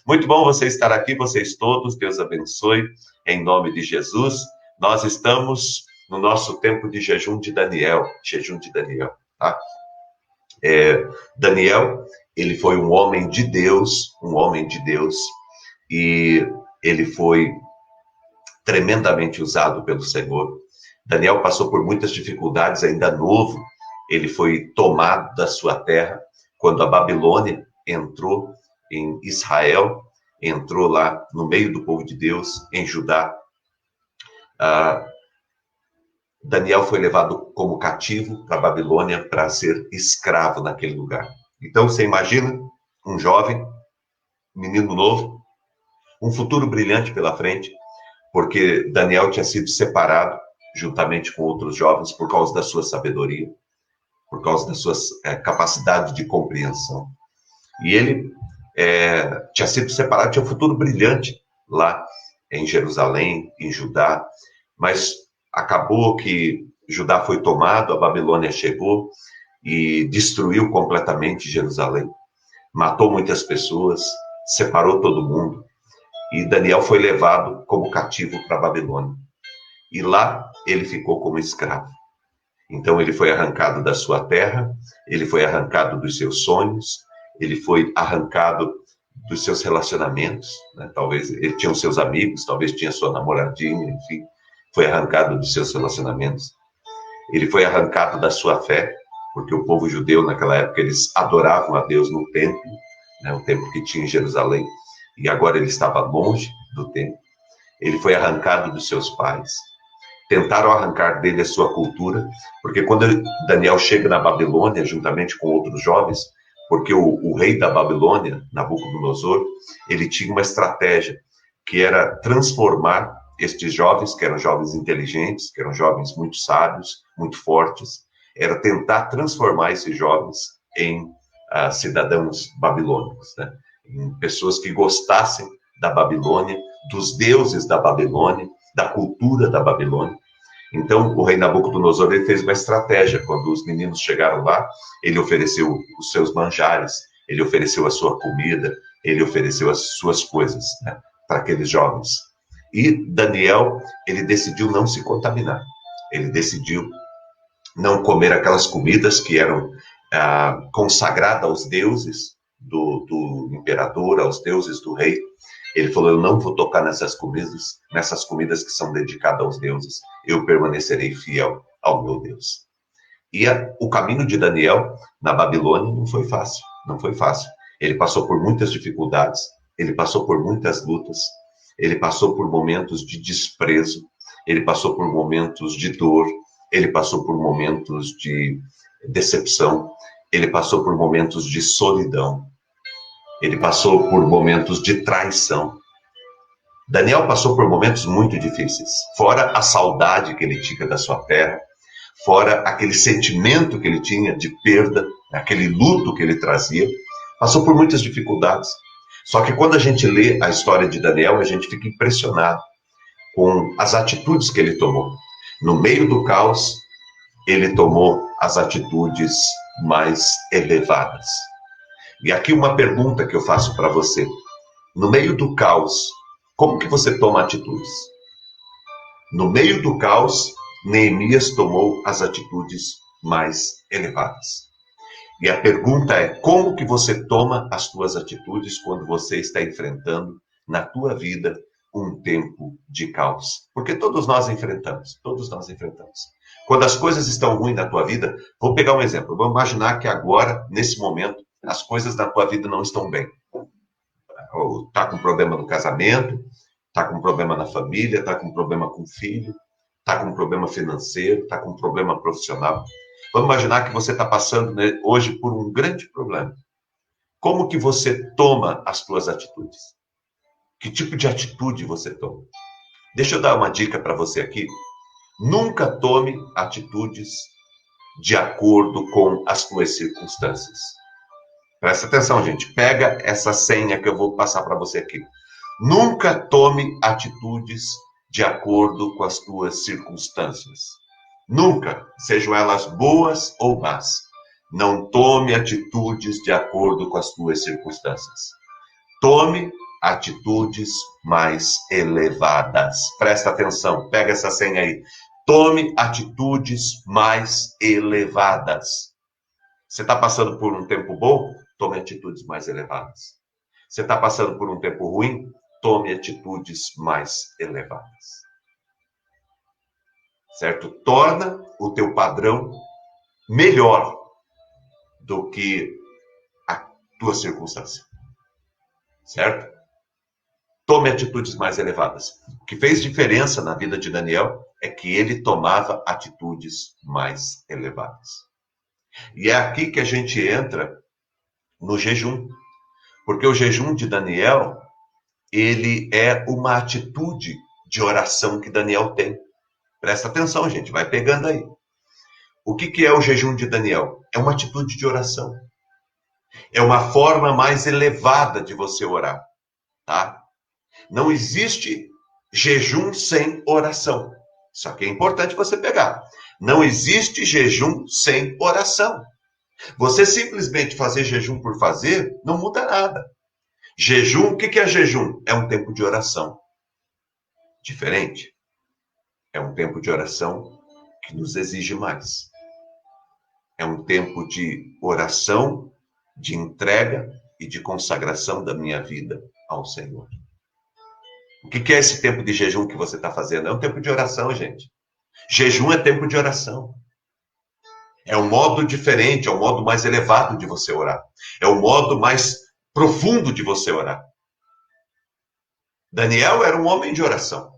Muito bom você estar aqui, vocês todos. Deus abençoe, em nome de Jesus. Nós estamos no nosso tempo de jejum de Daniel, tá? Daniel, ele foi um homem de Deus, e ele foi tremendamente usado pelo Senhor. Daniel passou por muitas dificuldades, ainda novo, ele foi tomado da sua terra, quando a Babilônia entrou em Israel, entrou lá no meio do povo de Deus, em Judá. Daniel foi levado como cativo para a Babilônia para ser escravo naquele lugar. Então, você imagina um jovem, menino novo, um futuro brilhante pela frente, porque Daniel tinha sido separado, juntamente com outros jovens, por causa da sua sabedoria, por causa da sua capacidade de compreensão. E ele tinha sido separado, tinha um futuro brilhante lá em Jerusalém, em Judá, mas acabou que Judá foi tomado, a Babilônia chegou e destruiu completamente Jerusalém, matou muitas pessoas, separou todo mundo, e Daniel foi levado como cativo para a Babilônia. E lá ele ficou como escravo. Então ele foi arrancado da sua terra, ele foi arrancado dos seus sonhos, ele foi arrancado dos seus relacionamentos, né? Talvez ele tinha os seus amigos, talvez tinha sua namoradinha, enfim, foi arrancado dos seus relacionamentos. Ele foi arrancado da sua fé, porque o povo judeu naquela época eles adoravam a Deus no templo, né? O templo que tinha em Jerusalém, e agora ele estava longe do templo. Ele foi arrancado dos seus pais. Tentaram arrancar dele a sua cultura, porque quando Daniel chega na Babilônia, juntamente com outros jovens, porque o rei da Babilônia, Nabucodonosor, ele tinha uma estratégia, que era transformar estes jovens, que eram jovens inteligentes, que eram jovens muito sábios, muito fortes, era tentar transformar esses jovens em cidadãos babilônicos, né? Em pessoas que gostassem da Babilônia, dos deuses da Babilônia, da cultura da Babilônia. Então, o rei Nabucodonosor ele fez uma estratégia. Quando os meninos chegaram lá, ele ofereceu os seus manjares, ele ofereceu a sua comida, ele ofereceu as suas coisas, né, para aqueles jovens. E Daniel, ele decidiu não se contaminar. Ele decidiu não comer aquelas comidas que eram consagradas aos deuses do imperador, aos deuses do rei. Ele falou, eu não vou tocar nessas comidas que são dedicadas aos deuses, eu permanecerei fiel ao meu Deus. E o caminho de Daniel na Babilônia não foi fácil, não foi fácil. Ele passou por muitas dificuldades, ele passou por muitas lutas, ele passou por momentos de desprezo, ele passou por momentos de dor, ele passou por momentos de decepção, ele passou por momentos de solidão, ele passou por momentos de traição. Daniel passou por momentos muito difíceis, fora a saudade que ele tinha da sua terra, fora aquele sentimento que ele tinha de perda, aquele luto que ele trazia, passou por muitas dificuldades. Só que quando a gente lê a história de Daniel, a gente fica impressionado com as atitudes que ele tomou. No meio do caos, ele tomou as atitudes mais elevadas. E aqui uma pergunta que eu faço para você. No meio do caos, como que você toma atitudes? No meio do caos, Neemias tomou as atitudes mais elevadas. E a pergunta é, como que você toma as suas atitudes quando você está enfrentando na tua vida um tempo de caos? Porque todos nós enfrentamos, todos nós enfrentamos. Quando as coisas estão ruins na tua vida, vou pegar um exemplo, vamos imaginar que agora, nesse momento, as coisas na tua vida não estão bem. Está com problema no casamento, está com problema na família, está com problema com o filho, está com problema financeiro, está com problema profissional. Vamos imaginar que você está passando, né, hoje por um grande problema. Como que você toma as suas atitudes? Que tipo de atitude você toma? Deixa eu dar uma dica para você aqui. Nunca tome atitudes de acordo com as suas circunstâncias. Presta atenção, gente. Pega essa senha que eu vou passar para você aqui. Nunca tome atitudes de acordo com as tuas circunstâncias. Nunca, sejam elas boas ou más. Não tome atitudes de acordo com as tuas circunstâncias. Tome atitudes mais elevadas. Presta atenção, pega essa senha aí. Tome atitudes mais elevadas. Você está passando por um tempo bom? Tome atitudes mais elevadas. Você está passando por um tempo ruim? Tome atitudes mais elevadas. Certo? Torna o teu padrão melhor do que a tua circunstância. Certo? Tome atitudes mais elevadas. O que fez diferença na vida de Daniel é que ele tomava atitudes mais elevadas. E é aqui que a gente entra no jejum. Porque o jejum de Daniel, ele é uma atitude de oração que Daniel tem. Presta atenção, gente, vai pegando aí. O que é o jejum de Daniel? É uma atitude de oração. É uma forma mais elevada de você orar, tá? Não existe jejum sem oração. Isso aqui é importante você pegar. Não existe jejum sem oração. Você simplesmente fazer jejum por fazer, não muda nada. Jejum, o que é jejum? É um tempo de oração. Diferente. É um tempo de oração que nos exige mais. É um tempo de oração, de entrega e de consagração da minha vida ao Senhor. O que é esse tempo de jejum que você está fazendo? É um tempo de oração, gente. Jejum é tempo de oração. É um modo diferente, é um modo mais elevado de você orar. É um modo mais profundo de você orar. Daniel era um homem de oração.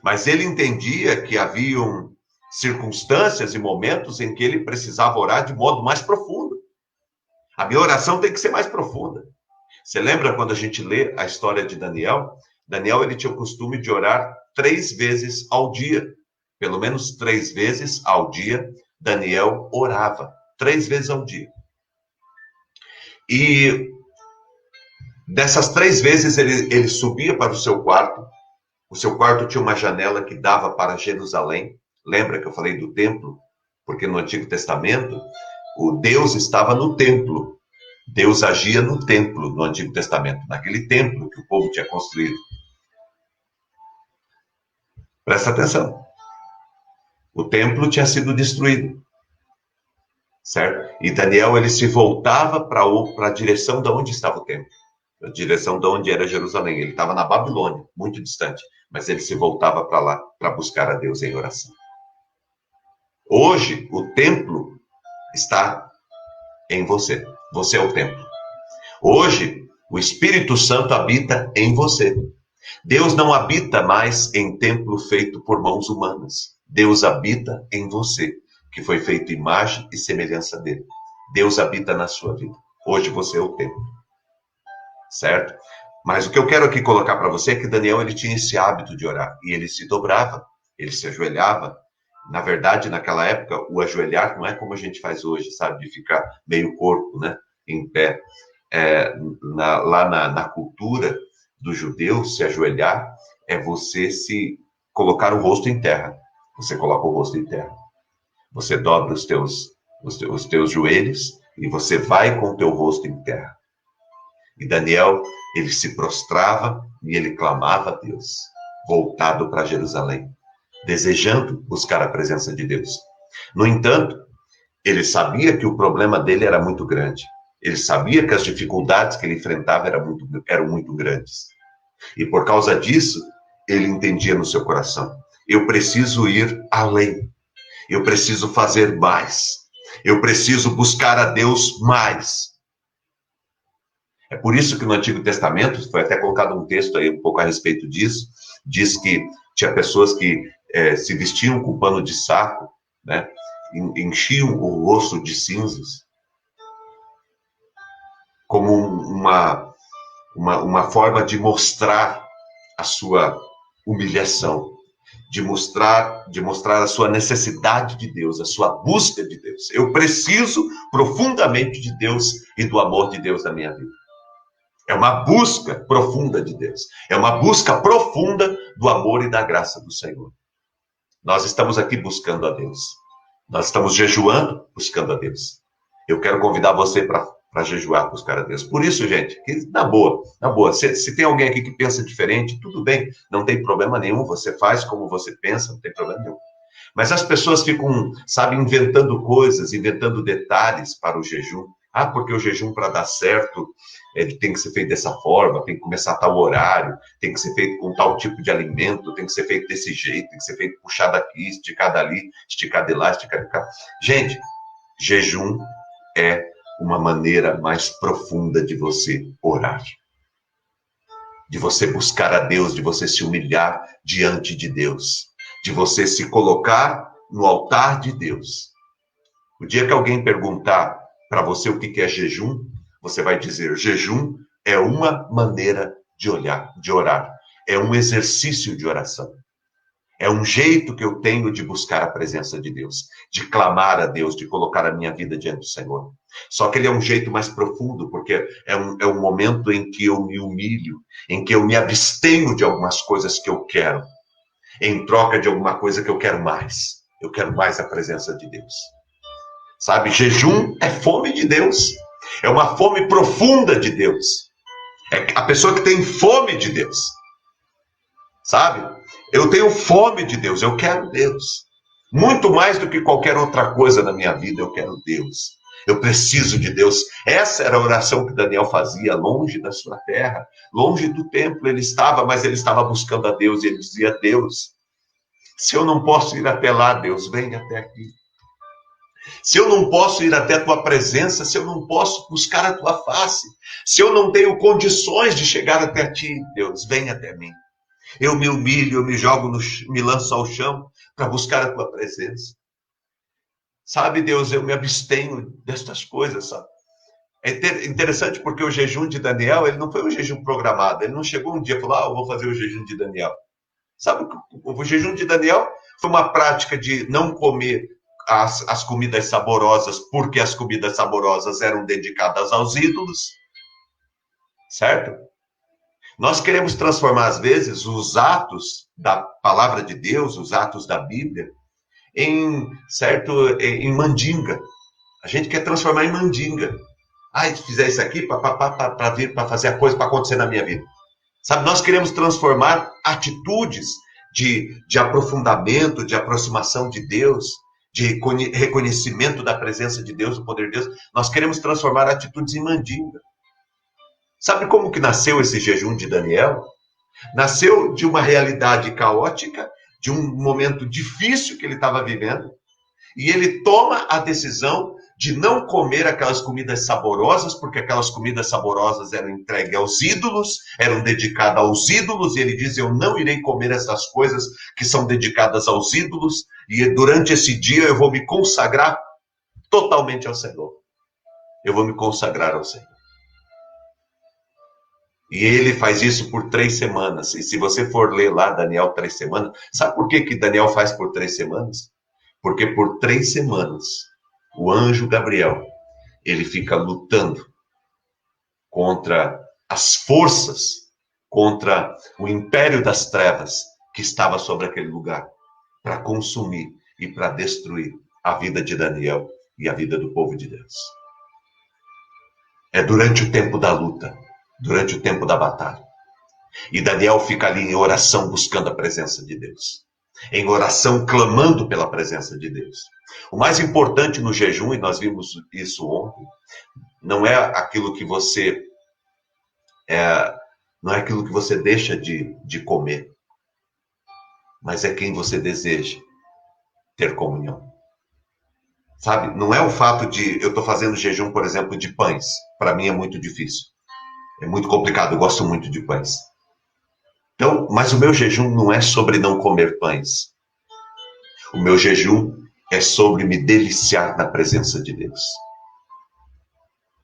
Mas ele entendia que haviam circunstâncias e momentos em que ele precisava orar de modo mais profundo. A minha oração tem que ser mais profunda. Você lembra quando a gente lê a história de Daniel? Daniel, ele tinha o costume de orar 3 vezes ao dia. Pelo menos 3 vezes ao dia, Daniel orava. 3 vezes ao dia. E dessas 3 vezes ele subia para o seu quarto. O seu quarto tinha uma janela que dava para Jerusalém. Lembra que eu falei do templo? Porque no Antigo Testamento, o Deus estava no templo. Deus agia no templo no Antigo Testamento, naquele templo que o povo tinha construído. Presta atenção. O templo tinha sido destruído. Certo? E Daniel, ele se voltava para a direção de onde estava o templo. A direção de onde era Jerusalém. Ele estava na Babilônia, muito distante. Mas ele se voltava para lá, para buscar a Deus em oração. Hoje, o templo está em você. Você é o templo. Hoje, o Espírito Santo habita em você. Deus não habita mais em templo feito por mãos humanas. Deus habita em você, que foi feito imagem e semelhança dele. Deus habita na sua vida. Hoje você é o templo. Certo? Mas o que eu quero aqui colocar para você é que Daniel, ele tinha esse hábito de orar. E ele se dobrava, ele se ajoelhava. Na verdade, naquela época, o ajoelhar não é como a gente faz hoje, sabe? De ficar meio corpo, né? Em pé. Lá na cultura do judeu, se ajoelhar é você se colocar o rosto em terra. Você coloca o rosto em terra. Você dobra os teus joelhos e você vai com o teu rosto em terra. E Daniel, ele se prostrava e ele clamava a Deus, voltado para Jerusalém, desejando buscar a presença de Deus. No entanto, ele sabia que o problema dele era muito grande. Ele sabia que as dificuldades que ele enfrentava eram muito grandes. E por causa disso, ele entendia no seu coração: eu preciso ir além. Eu preciso fazer mais. Eu preciso buscar a Deus mais. É por isso que no Antigo Testamento, foi até colocado um texto aí um pouco a respeito disso, diz que tinha pessoas que se vestiam com pano de saco, né? Enchiam o rosto de cinzas, como uma forma de mostrar a sua humilhação, de mostrar a sua necessidade de Deus, a sua busca de Deus. Eu preciso profundamente de Deus e do amor de Deus na minha vida. É uma busca profunda de Deus. É uma busca profunda do amor e da graça do Senhor. Nós estamos aqui buscando a Deus. Nós estamos jejuando, buscando a Deus. Eu quero convidar você para para jejuar, buscar a Deus. Por isso, gente, que, na boa, se tem alguém aqui que pensa diferente, tudo bem, não tem problema nenhum, você faz como você pensa, não tem problema nenhum. Mas as pessoas ficam, sabe, inventando coisas, inventando detalhes para o jejum. Ah, porque o jejum, para dar certo, ele tem que ser feito dessa forma, tem que começar a tal horário, tem que ser feito com tal tipo de alimento, tem que ser feito desse jeito, tem que ser feito puxar daqui, esticar dali, esticar de lá, esticar de cá. Gente, jejum é uma maneira mais profunda de você orar, de você buscar a Deus, de você se humilhar diante de Deus, de você se colocar no altar de Deus. O dia que alguém perguntar para você o que é jejum, você vai dizer: jejum é uma maneira de olhar, de orar, é um exercício de oração. É um jeito que eu tenho de buscar a presença de Deus, de clamar a Deus, de colocar a minha vida diante do Senhor. Só que ele é um jeito mais profundo, porque é um momento em que eu me humilho, em que eu me abstenho de algumas coisas que eu quero, em troca de alguma coisa que eu quero mais. Eu quero mais a presença de Deus. Sabe, jejum é fome de Deus. É uma fome profunda de Deus. É a pessoa que tem fome de Deus. Sabe? Eu tenho fome de Deus, eu quero Deus. Muito mais do que qualquer outra coisa na minha vida, eu quero Deus. Eu preciso de Deus. Essa era a oração que Daniel fazia, longe da sua terra, longe do templo ele estava, mas ele estava buscando a Deus, e ele dizia: Deus, se eu não posso ir até lá, Deus, vem até aqui. Se eu não posso ir até a tua presença, se eu não posso buscar a tua face, se eu não tenho condições de chegar até ti, Deus, vem até mim. Eu me humilho, eu me jogo, me lanço ao chão para buscar a tua presença. Sabe, Deus, eu me abstenho destas coisas, sabe? É interessante porque o jejum de Daniel, ele não foi um jejum programado. Ele não chegou um dia e falou: eu vou fazer o jejum de Daniel. Sabe, o jejum de Daniel foi uma prática de não comer as comidas saborosas, porque as comidas saborosas eram dedicadas aos ídolos, certo? Nós queremos transformar, às vezes, os atos da palavra de Deus, os atos da Bíblia, em mandinga. A gente quer transformar em mandinga. Se fizer isso aqui para fazer a coisa para acontecer na minha vida. Sabe, nós queremos transformar atitudes de aprofundamento, de aproximação de Deus, de reconhecimento da presença de Deus, do poder de Deus. Nós queremos transformar atitudes em mandinga. Sabe como que nasceu esse jejum de Daniel? Nasceu de uma realidade caótica, de um momento difícil que ele estava vivendo, e ele toma a decisão de não comer aquelas comidas saborosas, porque aquelas comidas saborosas eram entregues aos ídolos, eram dedicadas aos ídolos, e ele diz: eu não irei comer essas coisas que são dedicadas aos ídolos, e durante esse dia eu vou me consagrar totalmente ao Senhor. Eu vou me consagrar ao Senhor. E ele faz isso por 3 semanas. E se você for ler lá Daniel 3 semanas, sabe por que Daniel faz por 3 semanas? Porque por 3 semanas, o anjo Gabriel, ele fica lutando contra as forças, contra o império das trevas que estava sobre aquele lugar, para consumir e para destruir a vida de Daniel e a vida do povo de Deus. É durante o tempo da luta, durante o tempo da batalha. E Daniel fica ali em oração buscando a presença de Deus. Em oração clamando pela presença de Deus. O mais importante no jejum, e nós vimos isso ontem, não é aquilo que você deixa de comer, mas é quem você deseja ter comunhão. Sabe, não é o fato de eu estou fazendo jejum, por exemplo, de pães. Para mim é muito difícil. É muito complicado, eu gosto muito de pães. Então, mas o meu jejum não é sobre não comer pães. O meu jejum é sobre me deliciar na presença de Deus.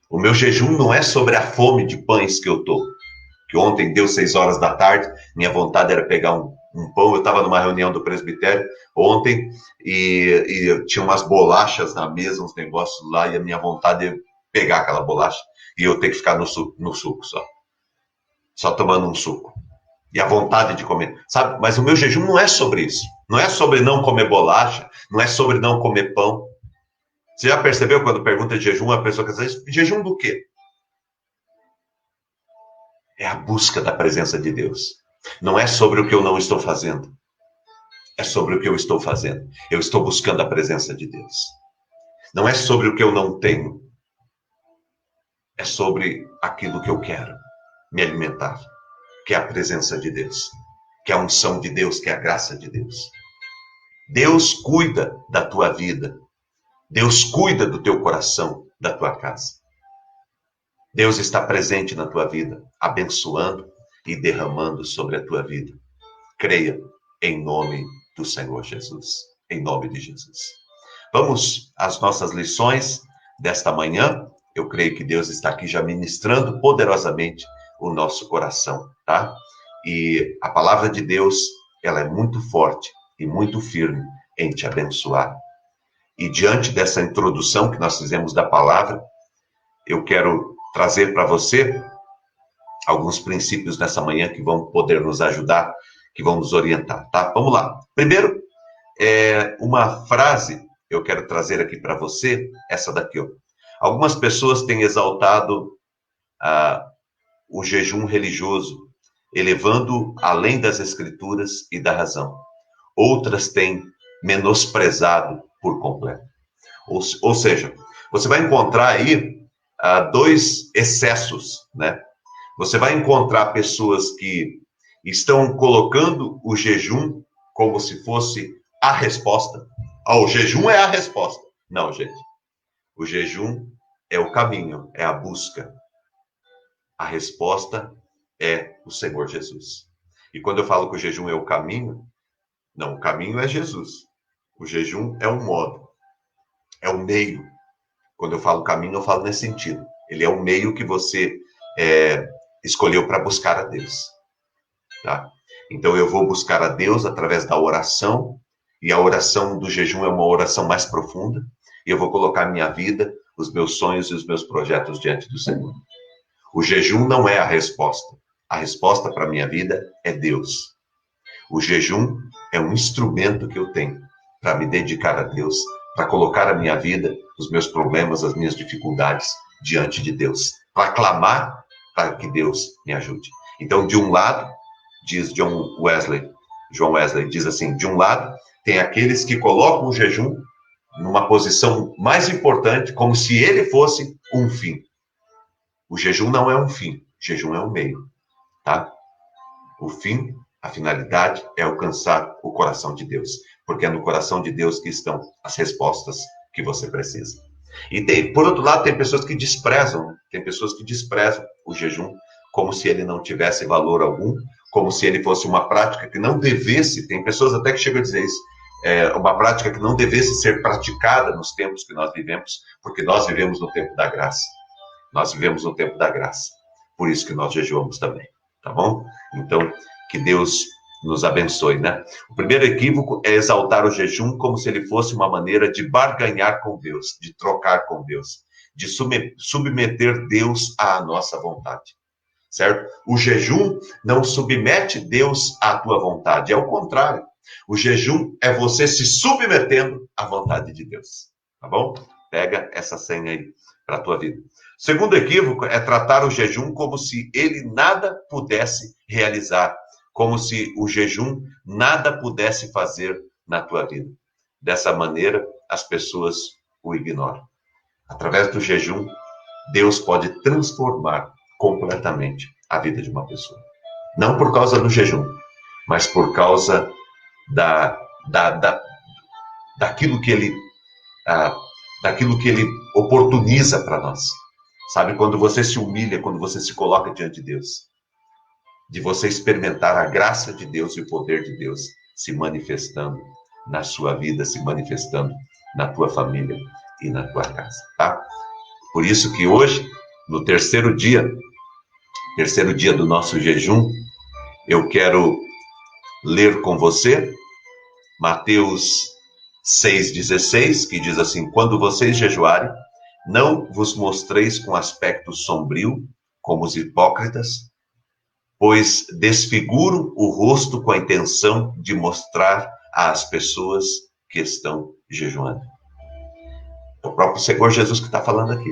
O meu jejum não é sobre a fome de pães que eu estou. Que ontem deu 6 horas da tarde, minha vontade era pegar um pão. Eu estava numa reunião do presbitério ontem e tinha umas bolachas na mesa, uns negócios lá, e a minha vontade é pegar aquela bolacha e eu ter que ficar no suco só tomando um suco. E a vontade de comer, sabe? Mas o meu jejum não é sobre isso. Não é sobre não comer bolacha, não é sobre não comer pão. Você já percebeu quando pergunta de jejum, a pessoa quer dizer, jejum do quê? É a busca da presença de Deus. Não é sobre o que eu não estou fazendo. É sobre o que eu estou fazendo. Eu estou buscando a presença de Deus. Não é sobre o que eu não tenho. É sobre aquilo que eu quero me alimentar, que é a presença de Deus, que é a unção de Deus, que é a graça de Deus. Deus cuida da tua vida. Deus cuida do teu coração, da tua casa. Deus está presente na tua vida, abençoando e derramando sobre a tua vida. Creia em nome do Senhor Jesus. Em nome de Jesus. Vamos às nossas lições desta manhã. Eu creio que Deus está aqui já ministrando poderosamente o nosso coração, tá? E a palavra de Deus, ela é muito forte e muito firme em te abençoar. E diante dessa introdução que nós fizemos da palavra, eu quero trazer para você alguns princípios nessa manhã que vão poder nos ajudar, que vão nos orientar, tá? Vamos lá. Primeiro, uma frase eu quero trazer aqui para você, essa daqui, ó. Algumas pessoas têm exaltado o jejum religioso, elevando além das escrituras e da razão. Outras têm menosprezado por completo. Ou seja, você vai encontrar aí dois excessos, né? Você vai encontrar pessoas que estão colocando o jejum como se fosse a resposta. O jejum é a resposta. Não, gente. O jejum é o caminho, é a busca. A resposta é o Senhor Jesus. E quando eu falo que o jejum é o caminho, não, o caminho é Jesus. O jejum é um modo, é o meio. Quando eu falo caminho, eu falo nesse sentido. Ele é o meio que você escolheu para buscar a Deus. Tá? Então eu vou buscar a Deus através da oração, e a oração do jejum é uma oração mais profunda, e eu vou colocar minha vida, os meus sonhos e os meus projetos diante do Senhor. O jejum não é a resposta. A resposta para a minha vida é Deus. O jejum é um instrumento que eu tenho para me dedicar a Deus, para colocar a minha vida, os meus problemas, as minhas dificuldades diante de Deus, para clamar para que Deus me ajude. Então, de um lado, diz João Wesley diz assim, de um lado, tem aqueles que colocam o jejum numa posição mais importante, como se ele fosse um fim. O jejum não é um fim, o jejum é um meio, tá? O fim, a finalidade é alcançar o coração de Deus, porque é no coração de Deus que estão as respostas que você precisa. E por outro lado, tem pessoas que desprezam o jejum como se ele não tivesse valor algum, como se ele fosse uma prática que não devesse, tem pessoas até que chegam a dizer isso, uma prática que não devesse ser praticada nos tempos que nós vivemos, porque nós vivemos no tempo da graça. Nós vivemos no tempo da graça. Por isso que nós jejuamos também, tá bom? Então, que Deus nos abençoe, né? O primeiro equívoco é exaltar o jejum como se ele fosse uma maneira de barganhar com Deus, de trocar com Deus, de submeter Deus à nossa vontade, certo? O jejum não submete Deus à tua vontade, é o contrário. O jejum é você se submetendo à vontade de Deus, tá bom? Pega essa senha aí para a tua vida. O segundo equívoco é tratar o jejum como se ele nada pudesse realizar, como se o jejum nada pudesse fazer na tua vida. Dessa maneira, as pessoas o ignoram. Através do jejum, Deus pode transformar completamente a vida de uma pessoa. Não por causa do jejum, mas por causa daquilo que ele oportuniza para nós. Sabe, quando você se humilha, quando você se coloca diante de Deus, de você experimentar a graça de Deus e o poder de Deus se manifestando na sua vida, se manifestando na tua família e na tua casa, tá? Por isso que hoje, no terceiro dia do nosso jejum, eu quero ler com você Mateus 6,16, que diz assim, quando vocês jejuarem, não vos mostreis com aspecto sombrio, como os hipócritas, pois desfiguram o rosto com a intenção de mostrar às pessoas que estão jejuando. É o próprio Senhor Jesus que está falando aqui.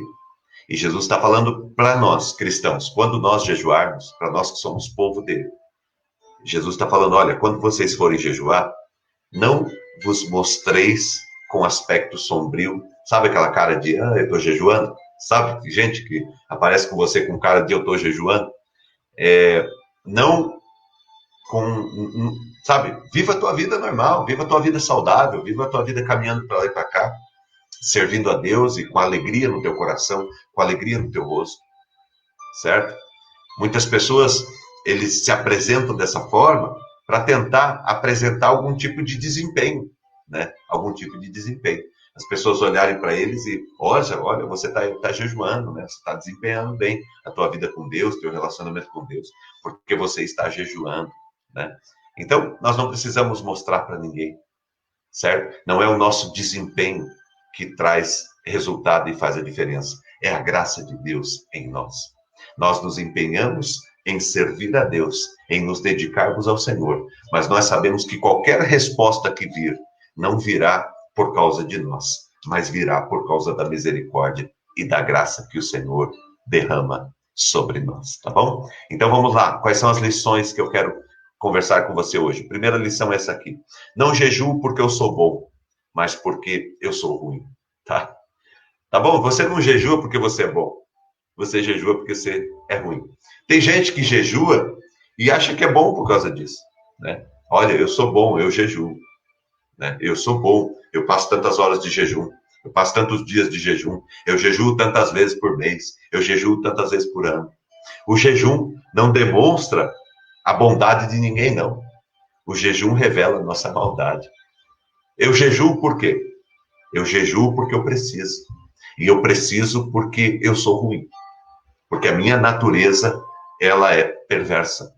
E Jesus está falando para nós, cristãos, quando nós jejuarmos, para nós que somos povo dele. Jesus está falando, olha, quando vocês forem jejuar, não vos mostreis com aspecto sombrio. Sabe aquela cara de, eu estou jejuando? Sabe, gente que aparece com você com cara de eu estou jejuando? Não com, sabe, viva a tua vida normal, viva a tua vida saudável, viva a tua vida caminhando para lá e para cá, servindo a Deus e com alegria no teu coração, com alegria no teu rosto, certo? Muitas pessoas, eles se apresentam dessa forma para tentar apresentar algum tipo de desempenho, né? Algum tipo de desempenho. As pessoas olharem para eles e, olha, você está jejuando, né? Você está desempenhando bem a tua vida com Deus, teu relacionamento com Deus, porque você está jejuando, né? Então, nós não precisamos mostrar para ninguém, certo? Não é o nosso desempenho que traz resultado e faz a diferença. É a graça de Deus em nós. Nós nos empenhamos em servir a Deus, em nos dedicarmos ao Senhor, mas nós sabemos que qualquer resposta que vir, não virá por causa de nós, mas virá por causa da misericórdia e da graça que o Senhor derrama sobre nós, tá bom? Então vamos lá, quais são as lições que eu quero conversar com você hoje? Primeira lição é essa aqui. Não jejuo porque eu sou bom, mas porque eu sou ruim, tá? Tá bom? Você não jejua porque você é bom. Você jejua porque você é ruim. Tem gente que jejua e acha que é bom por causa disso, né? Olha, eu sou bom, eu jejuo, né? Eu sou bom, eu passo tantas horas de jejum, eu passo tantos dias de jejum, eu jejuo tantas vezes por mês, eu jejuo tantas vezes por ano. O jejum não demonstra a bondade de ninguém, não. O jejum revela a nossa maldade. Eu jejuo por quê? Eu jejuo porque eu preciso. E eu preciso porque eu sou ruim. Porque a minha natureza, ela é perversa.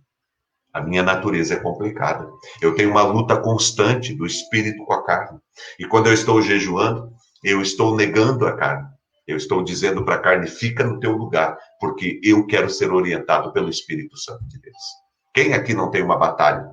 A minha natureza é complicada. Eu tenho uma luta constante do espírito com a carne. E quando eu estou jejuando, eu estou negando a carne. Eu estou dizendo para a carne, fica no teu lugar, porque eu quero ser orientado pelo Espírito Santo de Deus. Quem aqui não tem uma batalha?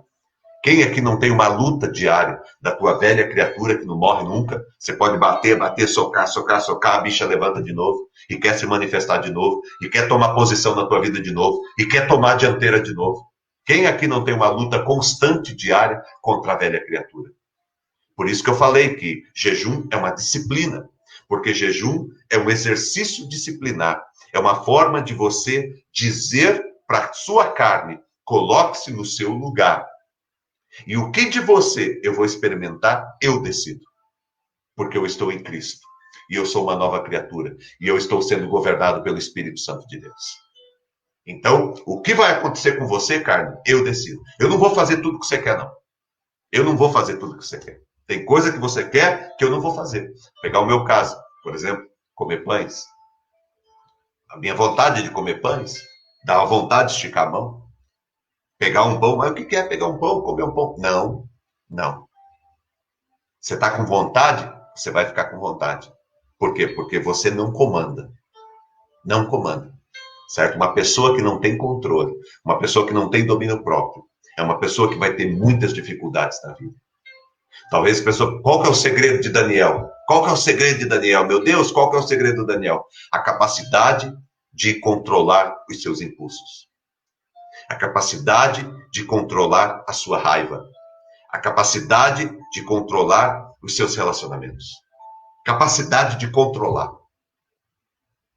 Quem aqui não tem uma luta diária da tua velha criatura que não morre nunca? Você pode bater, socar, a bicha levanta de novo e quer se manifestar de novo e quer tomar posição na tua vida de novo e quer tomar a dianteira de novo. Quem aqui não tem uma luta constante diária contra a velha criatura? Por isso que eu falei que jejum é uma disciplina, porque jejum é um exercício disciplinar, é uma forma de você dizer para a sua carne, coloque-se no seu lugar. E o que de você eu vou experimentar, eu decido. Porque eu estou em Cristo. E eu sou uma nova criatura. E eu estou sendo governado pelo Espírito Santo de Deus. Então, o que vai acontecer com você, carne, eu decido. Eu não vou fazer tudo que você quer, não. Eu não vou fazer tudo que você quer. Tem coisa que você quer que eu não vou fazer. Pegar o meu caso, por exemplo, comer pães. A minha vontade de comer pães dá uma vontade de esticar a mão. Pegar um pão, mas o que é pegar um pão, comer um pão? Não, não. Você está com vontade, você vai ficar com vontade. Por quê? Porque você não comanda. Não comanda. Certo? Uma pessoa que não tem controle, uma pessoa que não tem domínio próprio, é uma pessoa que vai ter muitas dificuldades na vida. Talvez a pessoa... Qual que é o segredo de Daniel? Qual que é o segredo de Daniel? Meu Deus, qual que é o segredo de Daniel? A capacidade de controlar os seus impulsos. A capacidade de controlar a sua raiva. A capacidade de controlar os seus relacionamentos. Capacidade de controlar.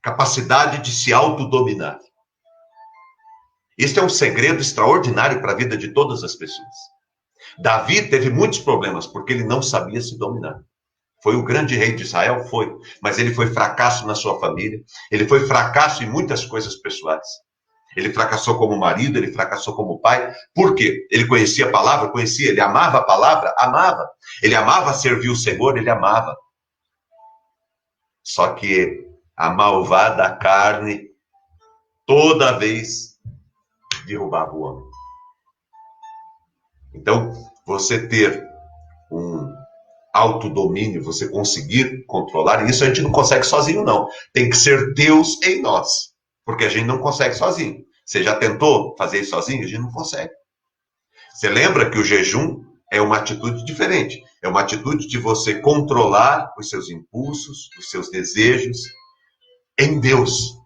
Capacidade de se autodominar. Este é um segredo extraordinário para a vida de todas as pessoas. Davi teve muitos problemas porque ele não sabia se dominar. Foi o grande rei de Israel? Foi. Mas ele foi fracasso na sua família. Ele foi fracasso em muitas coisas pessoais. Ele fracassou como marido, ele fracassou como pai. Por quê? Ele conhecia a palavra? Conhecia. Ele amava a palavra? Amava. Ele amava servir o Senhor? Ele amava. Só que a malvada carne, toda vez, derrubava o homem. Então, você ter um autodomínio, você conseguir controlar, isso a gente não consegue sozinho, não. Tem que ser Deus em nós. Porque a gente não consegue sozinho. Você já tentou fazer isso sozinho? A gente não consegue. Você lembra que o jejum é uma atitude diferente. É uma atitude de você controlar os seus impulsos, os seus desejos em Deus.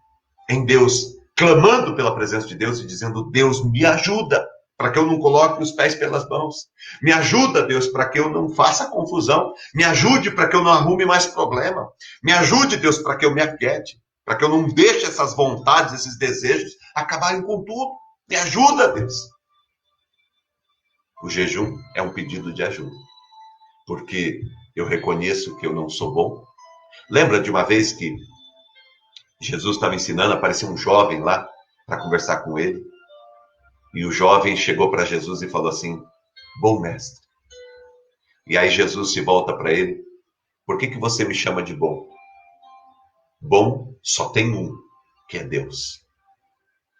Em Deus, clamando pela presença de Deus e dizendo: Deus, me ajuda para que eu não coloque os pés pelas mãos. Me ajuda, Deus, para que eu não faça confusão. Me ajude para que eu não arrume mais problema. Me ajude, Deus, para que eu me aquiete. Para que eu não deixe essas vontades, esses desejos acabarem com tudo. Me ajuda, Deus. O jejum é um pedido de ajuda. Porque eu reconheço que eu não sou bom. Lembra de uma vez que Jesus estava ensinando, apareceu um jovem lá para conversar com ele. E o jovem chegou para Jesus e falou assim: bom mestre. E aí Jesus se volta para ele: por que você me chama de bom? Bom só tem um, que é Deus.